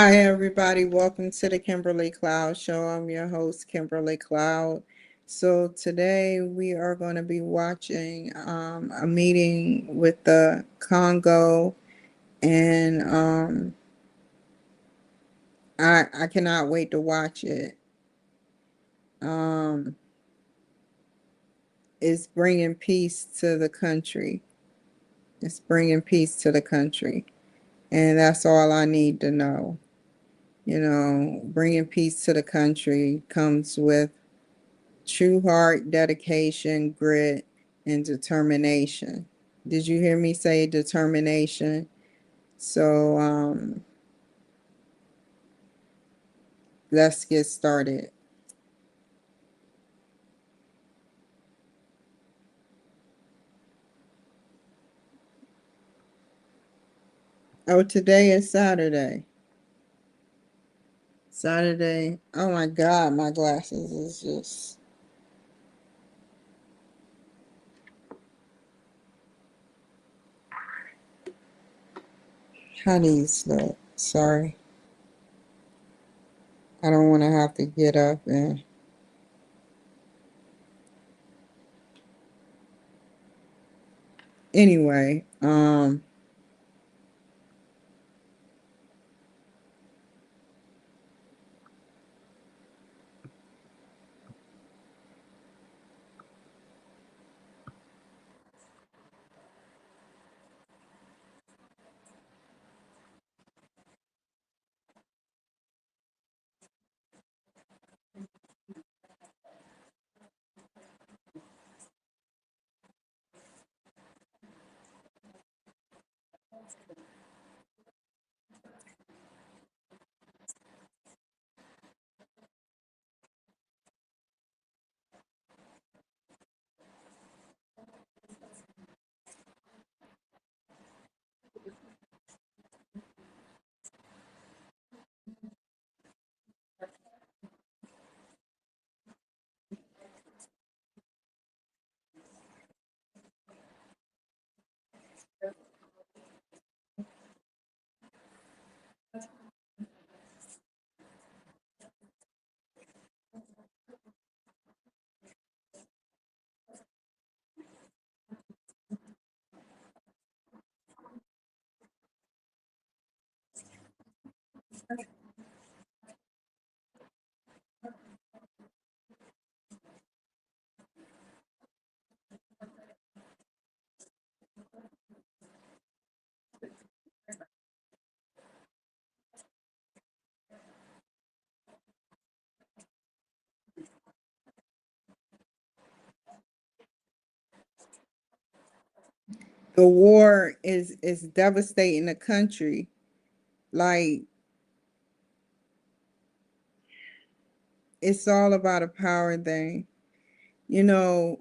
Hi, everybody. Welcome to the Kimberly Cloud Show. I'm your host, Kimberly Cloud. So, today we are going to be watching a meeting with the Congo, and I cannot wait to watch it. Um, it's bringing peace to the country. It's bringing peace to the country. And that's all I need to know. Bringing peace to the country comes with true heart, dedication, grit, and determination. Did you hear me say determination? So let's get started. Oh, today is Saturday. Saturday. Oh my God, my glasses is just. How these look? Sorry. I don't want to have to get up and. Anyway, the war is devastating the country. Like, it's all about a power thing. You know,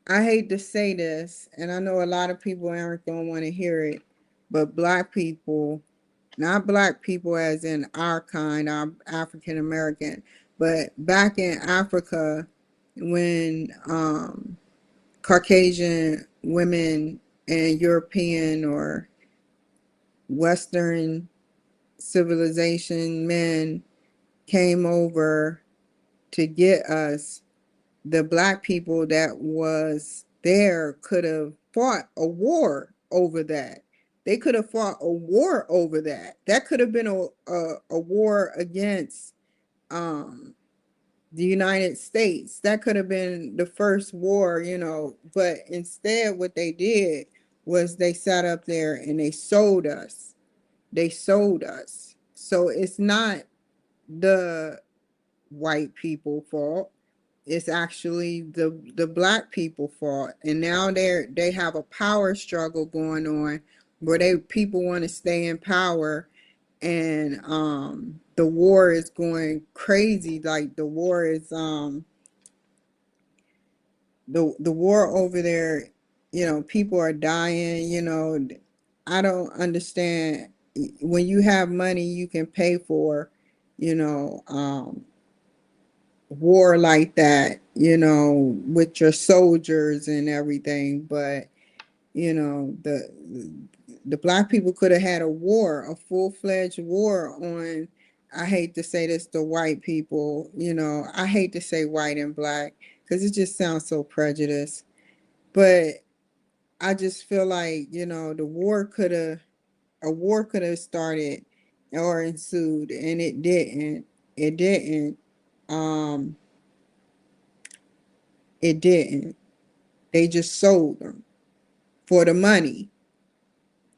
I hate to say this, and I know a lot of people aren't going to want to hear it, but black people, not black people as in our kind, our African American, but back in Africa, when Caucasian women and European or Western civilization men came over to get us, the black people that was there could have fought a war over that. They could have fought a war over that. That could have been a war against the United States. That could have been the first war. But instead, what they did was they sat up there and they sold us. They sold us. So it's not the white people fault. It's actually the black people fault. And now they have a power struggle going on where people want to stay in power, and the war is going crazy. Like, the war is the war over there, people are dying. I don't understand. When you have money, you can pay for you know war like that, with your soldiers and everything. But the the black people could have had a war, a full-fledged war on, I hate to say this, the white people, you know, I hate to say white and black because it just sounds so prejudiced. But I just feel like, you know, a war could have started or ensued, and it didn't. It didn't. Um, it didn't. They just sold them for the money,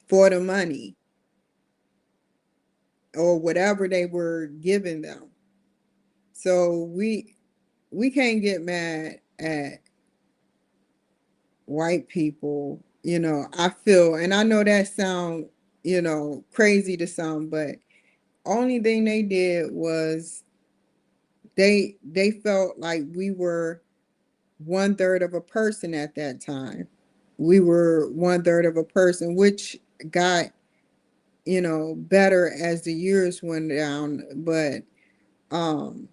for the money, or whatever they were giving them. So we can't get mad at white people. You know, I feel, and I know that sound, you know, crazy to some, but only thing they did was they felt like we were one third of a person at that time. We were one third of a person, which got, you know, better as the years went down. But um,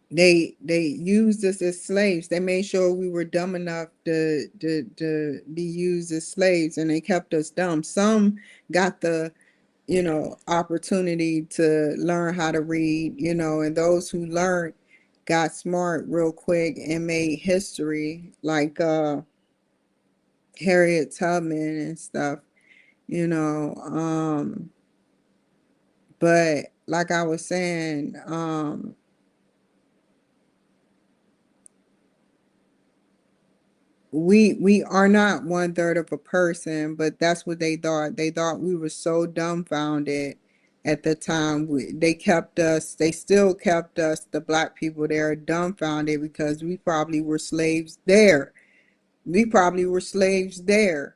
they used us as slaves. They made sure we were dumb enough to be used as slaves, and they kept us dumb. Some got the, you know, opportunity to learn how to read, you know, and those who learned got smart real quick and made history, like Harriet Tubman and stuff, you know. But like I was saying, we are not one third of a person, but that's what they thought. They thought we were so dumbfounded at the time. They kept us, they still kept us, the black people there, dumbfounded because we probably were slaves there. We probably were slaves there,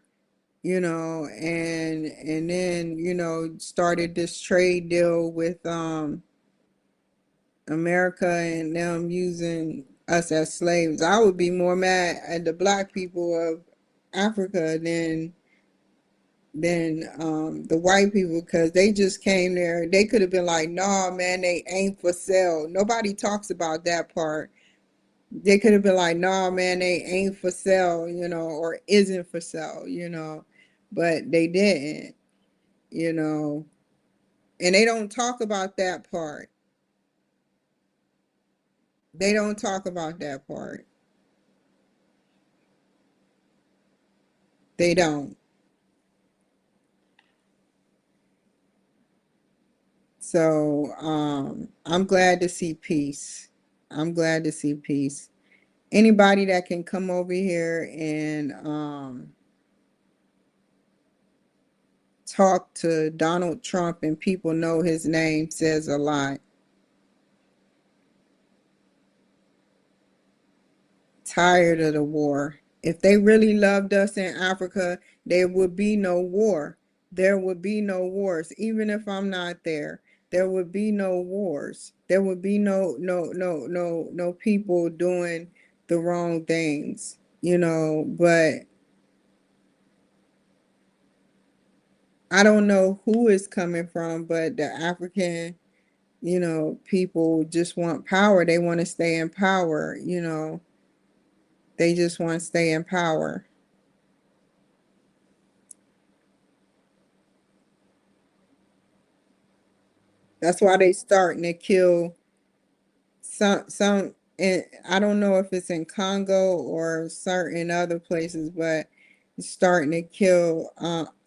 you know, and then, you know, started this trade deal with America and them using us as slaves. I would be more mad at the black people of Africa than the white people, because they just came there. They could have been like, "Nah, man, they ain't for sale." Nobody talks about that part. They could have been like, "Nah, man, they ain't for sale," you know, or isn't for sale, you know, but they didn't, you know, and they don't talk about that part. They don't talk about that part. They don't. So I'm glad to see peace. I'm glad to see peace. Anybody that can come over here and talk to Donald Trump and people know his name says a lot. Tired of the war. If they really loved us in Africa, there would be no war. There would be no wars. Even if I'm not there, there would be no wars. There would be no people doing the wrong things, you know, but I don't know who it's coming from, but the African, you know, people just want power. They want to stay in power, you know. They just want to stay in power. That's why they starting to kill some and I don't know if it's in Congo or certain other places, but it's starting to kill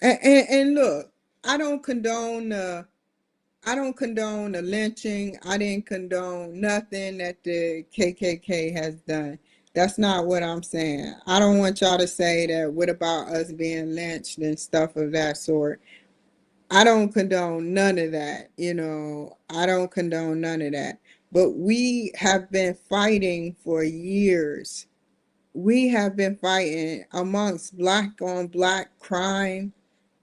and look, I don't condone I don't condone the lynching. I didn't condone nothing that the KKK has done. That's not what I'm saying. I don't want y'all to say that what about us being lynched and stuff of that sort. I don't condone none of that, you know. I don't condone none of that. But we have been fighting for years. We have been fighting amongst black on black crime.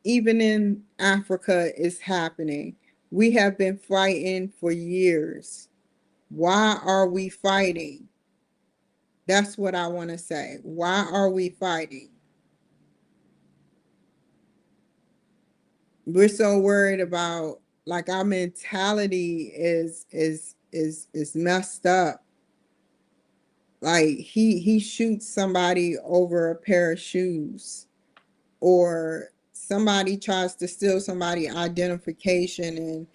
Even in Africa, it's happening. We have been fighting for years. Why are we fighting? That's what I want to say. Why are we fighting? We're so worried about, like, our mentality is messed up. Like he shoots somebody over a pair of shoes. or somebody tries to steal somebody identification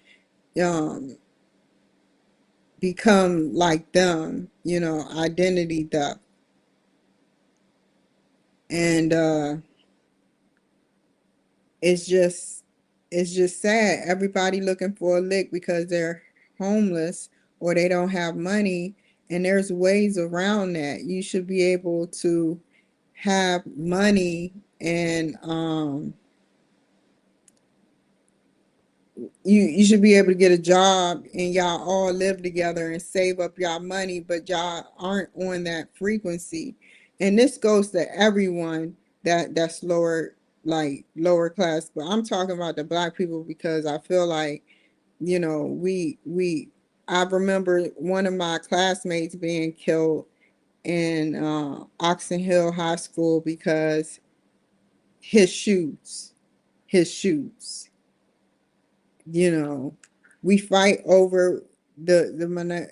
and become like them, identity theft. And it's just it's just sad. Everybody looking for a lick because they're homeless or they don't have money, and there's ways around that. You should be able to have money, and you should be able to get a job and y'all all live together and save up y'all money, but y'all aren't on that frequency. And this goes to everyone that's lower, like lower class, but I'm talking about the black people because I feel like, we I remember one of my classmates being killed in Oxon Hill High School because his shoes, his shoes. We fight over the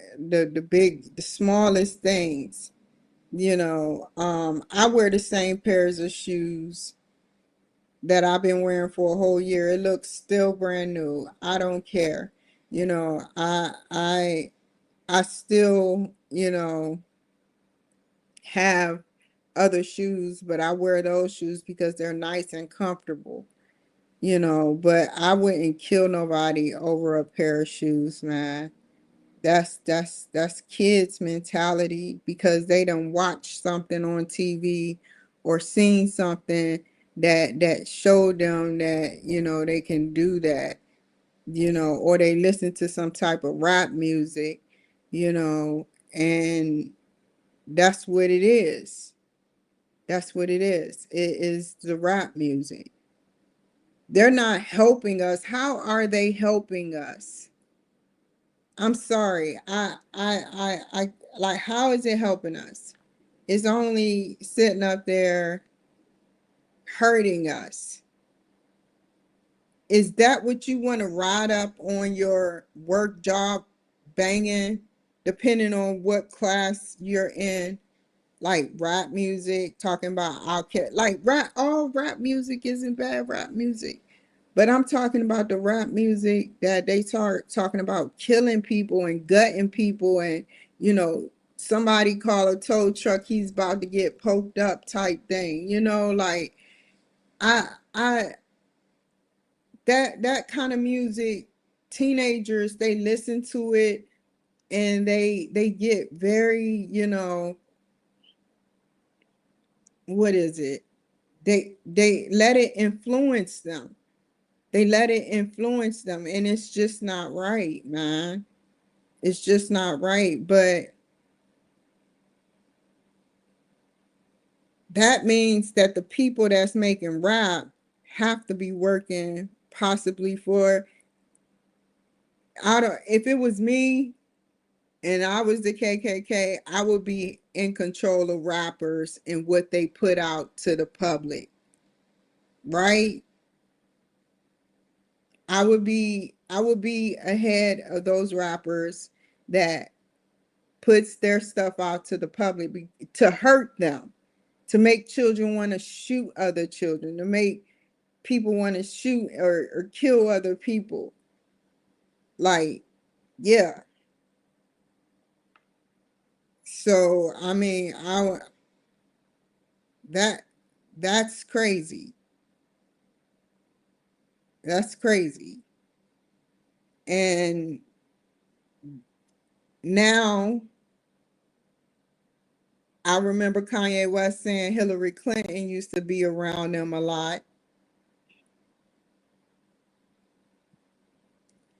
smallest things. I wear the same pairs of shoes that I've been wearing for a whole year. It looks still brand new. I don't care. I still, have other shoes, but I wear those shoes because they're nice and comfortable. But I wouldn't kill nobody over a pair of shoes, man. That's kids mentality because they don't watch something on TV or seen something that showed them that, they can do that, or they listen to some type of rap music, and that's what it is. That's what it is. It is the rap music. They're not helping us. How are they helping us? I'm sorry. I like, how is it helping us? It's only sitting up there hurting us. Is that what you want to ride up on your work job banging, depending on what class you're in? Like rap music, talking about outcast, like rap, all rap music isn't bad rap music. But I'm talking about the rap music that they start talking about killing people and gutting people, and you know, somebody call a tow truck, he's about to get poked up type thing. Like I I that kind of music, teenagers, they listen to it and they get very, what is it? They let it influence them. They let it influence them, and it's just not right, man. It's just not right. But that means that the people that's making rap have to be working possibly for, I don't, if it was me and I was the KKK, I would be in control of rappers and what they put out to the public, right? I would be ahead of those rappers that puts their stuff out to the public to hurt them, to make children want to shoot other children, to make people want to shoot or kill other people. Like, yeah. So I mean, that that's crazy. That's crazy. And now I remember Kanye West saying Hillary Clinton used to be around them a lot.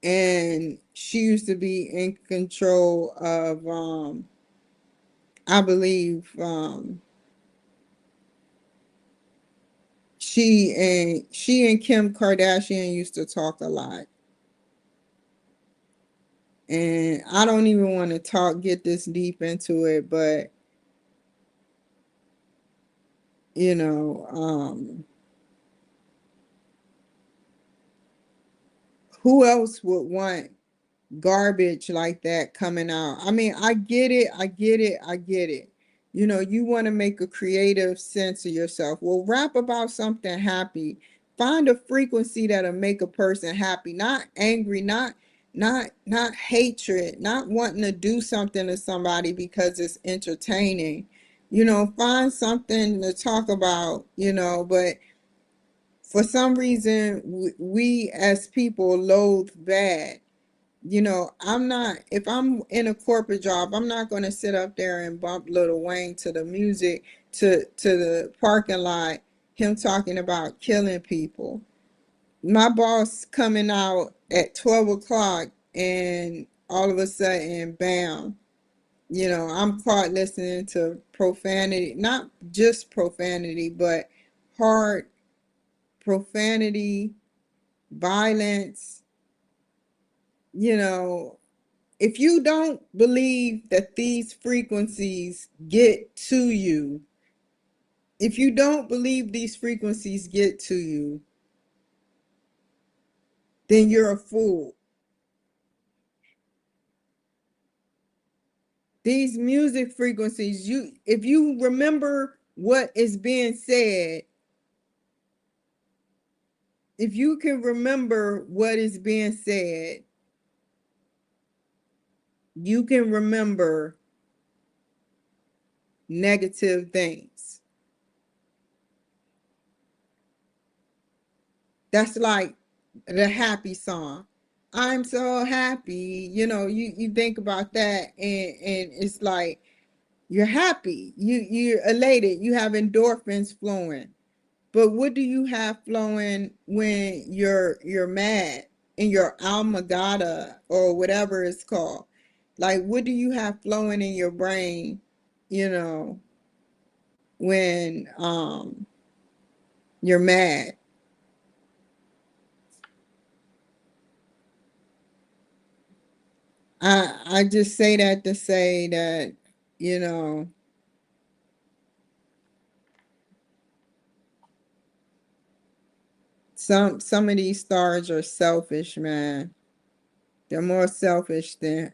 And she used to be in control of I believe she and Kim Kardashian used to talk a lot. And I don't even want to get this deep into it, but you know, who else would want garbage like that coming out? I mean, I get it, I get it, I get it. You know, you want to make a creative sense of yourself. Well, rap about something happy. Find a frequency that'll make a person happy, not angry, not hatred, not wanting to do something to somebody because it's entertaining. You know, find something to talk about, you know, but for some reason we as people loathe bad. You know, I'm not, if I'm in a corporate job, I'm not going to sit up there and bump Lil Wayne to the music, to the parking lot, him talking about killing people. My boss coming out at 12 o'clock and all of a sudden, bam, you know, I'm caught listening to profanity, not just profanity, but hard profanity, violence, you know. If you don't believe that these frequencies get to you, if you don't believe these frequencies get to you, then you're a fool. These music frequencies, you, if you remember what is being said, if you can remember what is being said, you can remember negative things. That's like the happy song. I'm so happy. You know, you think about that and it's like you're happy. You're elated. You have endorphins flowing. But what do you have flowing when you're mad in your alma mater or whatever it's called? Like what do you have flowing in your brain, you know, when you're mad? I just say that to say that, you know, some of these stars are selfish, man. They're more selfish than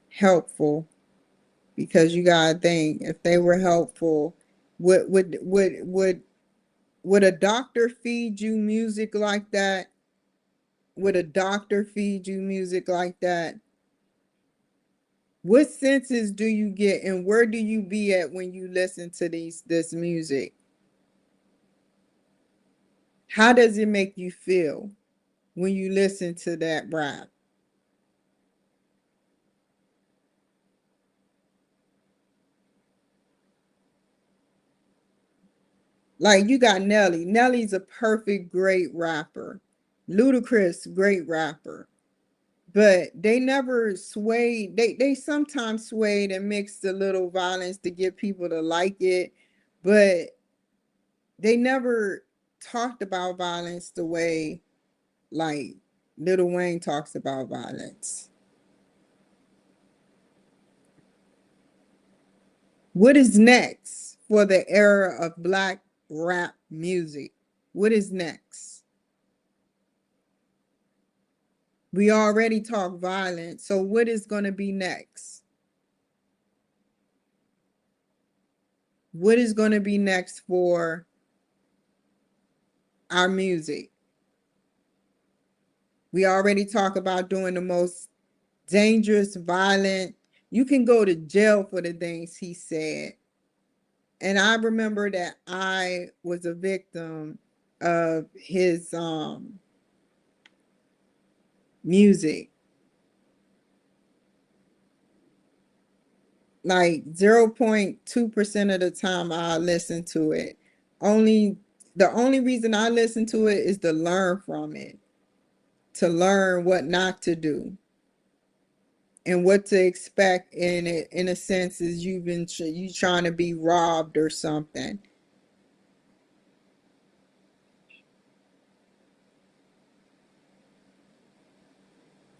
helpful, because you gotta think, if they were helpful, would a doctor feed you music like that? Would a doctor feed you music like that? What senses do you get and where do you be at when you listen to this music? How does it make you feel when you listen to that rap? Like you got Nelly. Nelly's a perfect, great rapper. Ludacris, great rapper. But they never swayed. They sometimes swayed and mixed a little violence to get people to like it, but they never talked about violence the way like Lil Wayne talks about violence. What is next for the era of black rap music? What is next? We already talk violence, so what is going to be next? What is going to be next for our music? We already talk about doing the most dangerous, violent. You can go to jail for the things he said. And I remember that I was a victim of his music. Like 0.2% of the time I listen to it. Only the only reason I listen to it is to learn from it, to learn what not to do and what to expect in it. In a sense, is you trying to be robbed or something.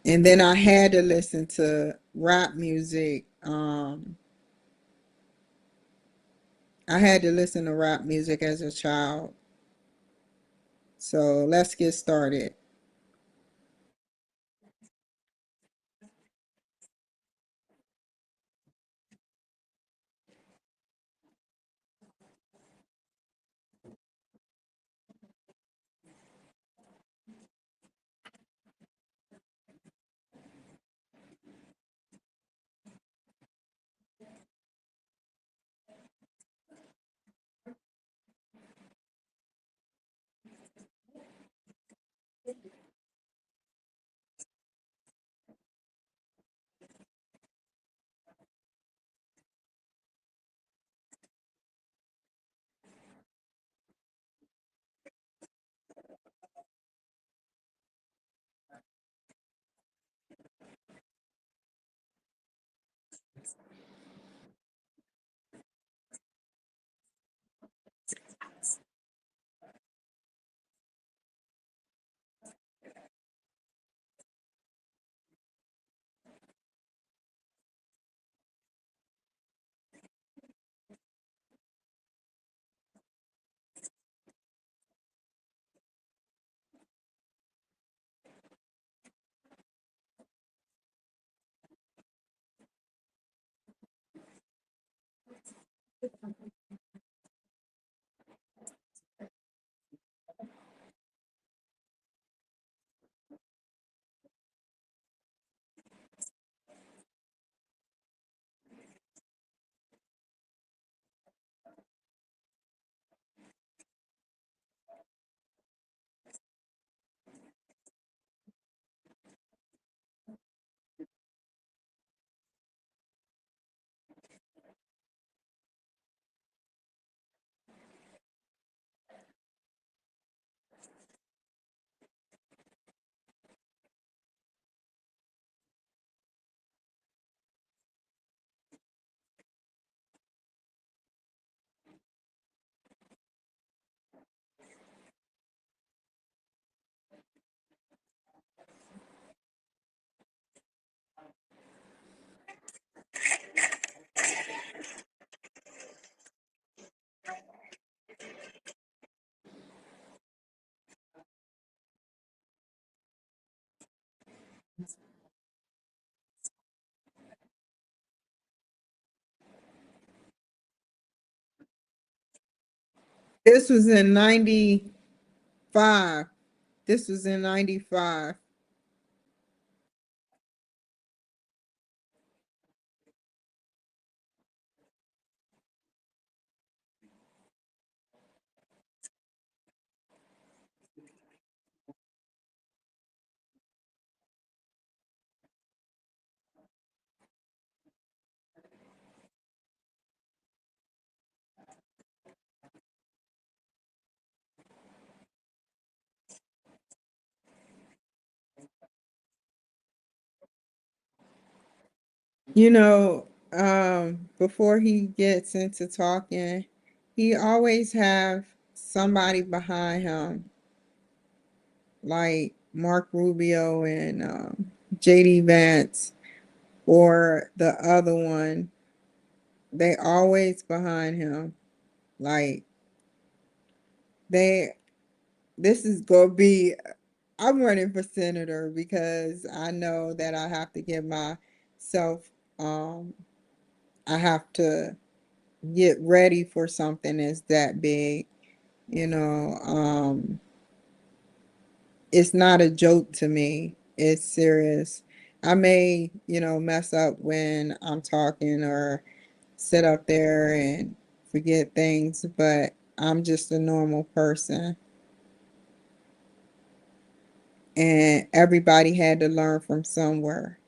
And then I had to listen to rap music. I had to listen to rap music as a child. So let's get started. This was in 95. This was in 95. You know, before he gets into talking, he always have somebody behind him, like Mark Rubio and JD Vance or the other one. They always behind him. Like they this is gonna be I'm running for senator because I know that I have to give myself I have to get ready for something that's that big, you know. It's not a joke to me. It's serious. I may, mess up when I'm talking or sit up there and forget things, but I'm just a normal person. And everybody had to learn from somewhere.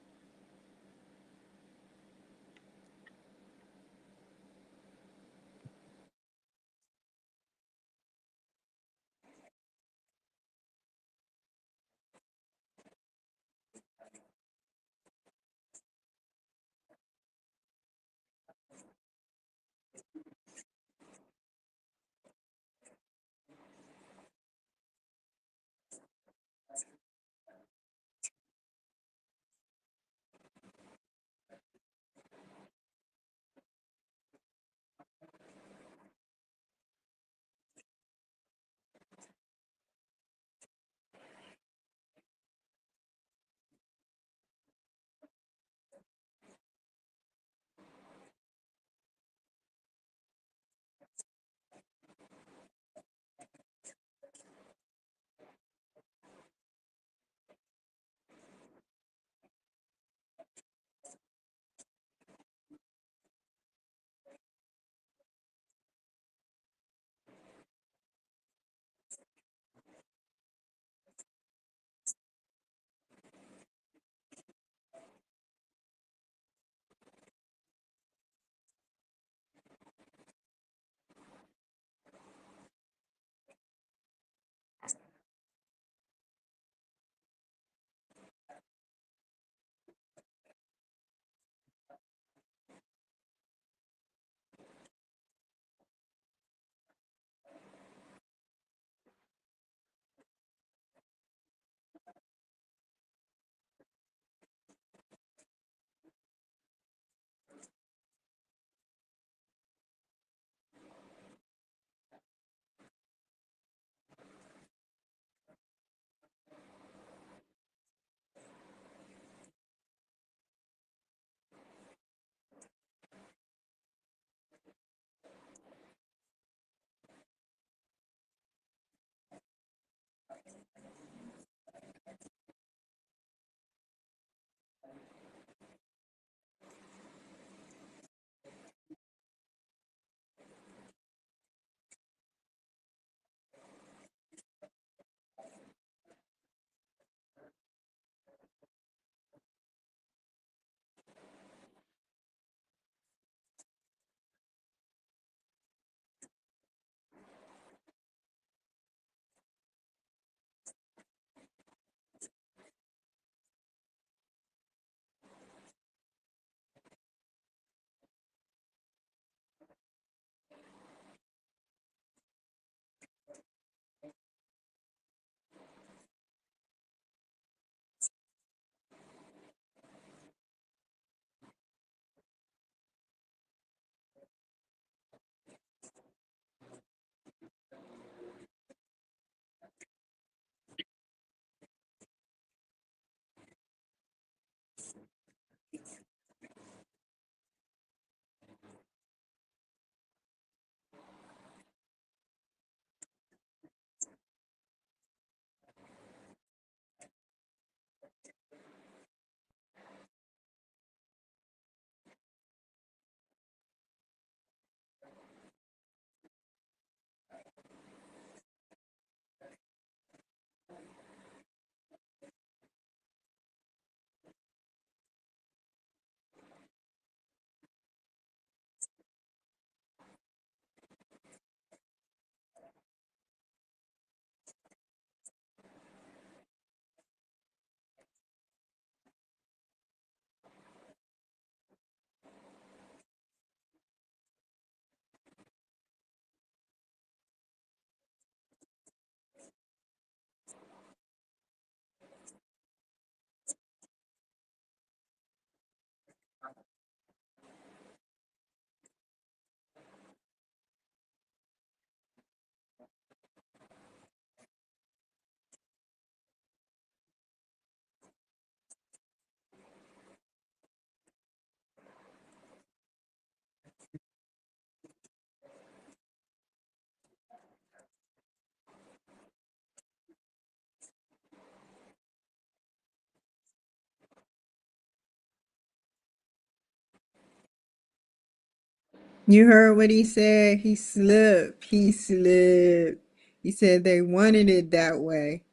You heard what he said? He slipped. He slipped. He said they wanted it that way.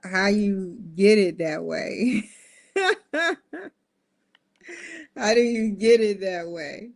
How you get it that way? How do you get it that way?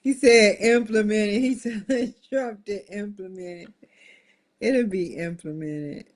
He said implement it. He said Trump to implement it. It'll be implemented.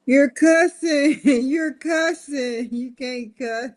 You're cussing. You're cussing. You can't cuss.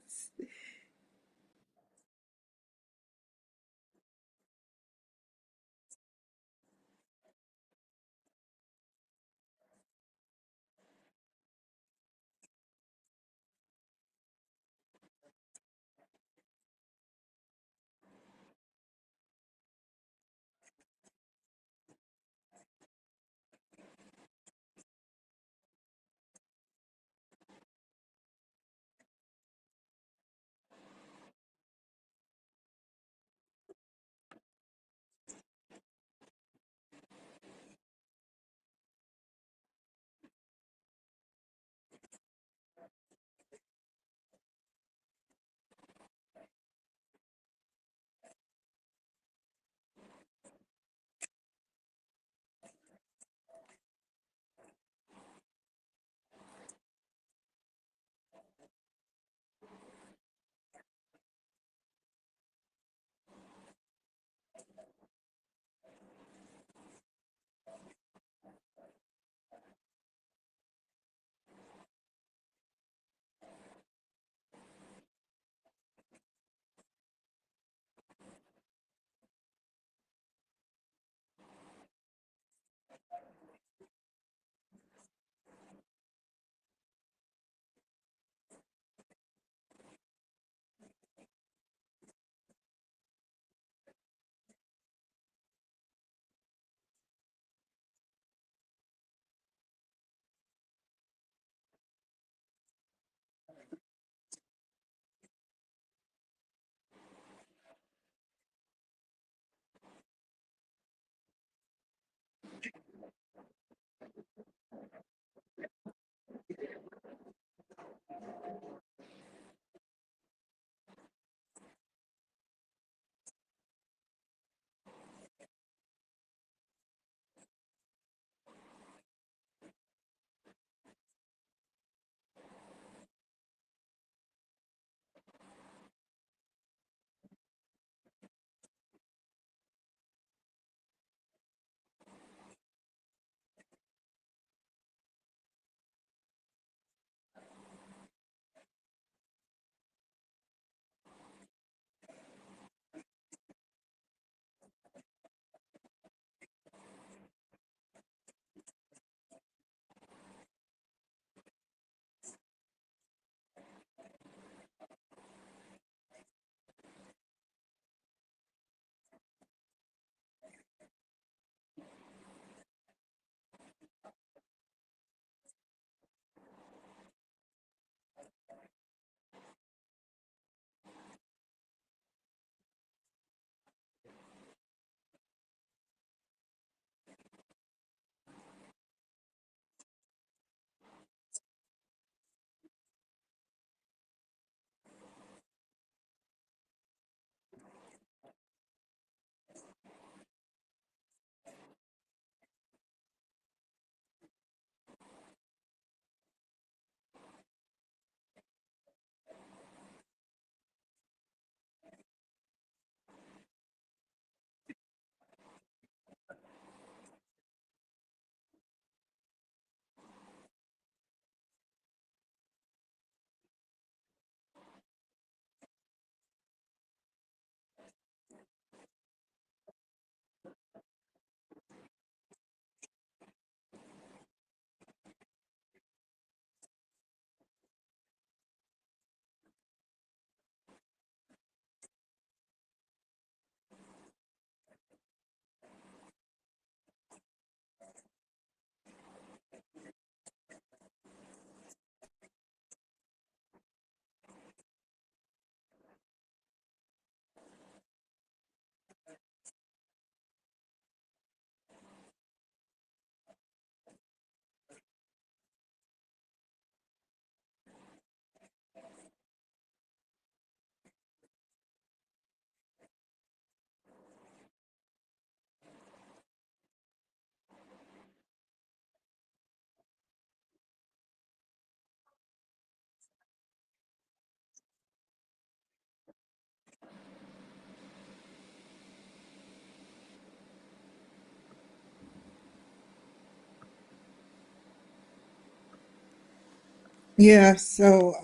Yeah, so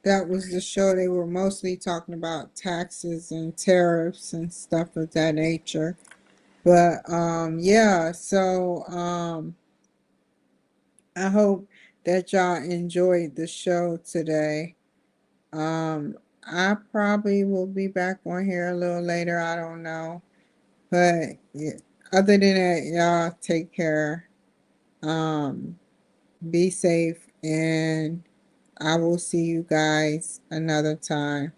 that was the show. They were mostly talking about taxes and tariffs and stuff of that nature. But yeah, so I hope that y'all enjoyed the show today. I probably will be back on here a little later. I don't know. But yeah, other than that, y'all take care. Um, be safe, and I will see you guys another time.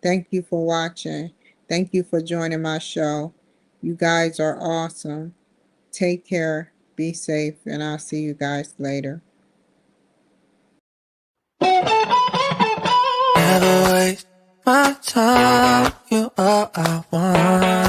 Thank you for watching. Thank you for joining my show. You guys are awesome. Take care. Be safe, and I'll see you guys later. Never waste my time, you all I want.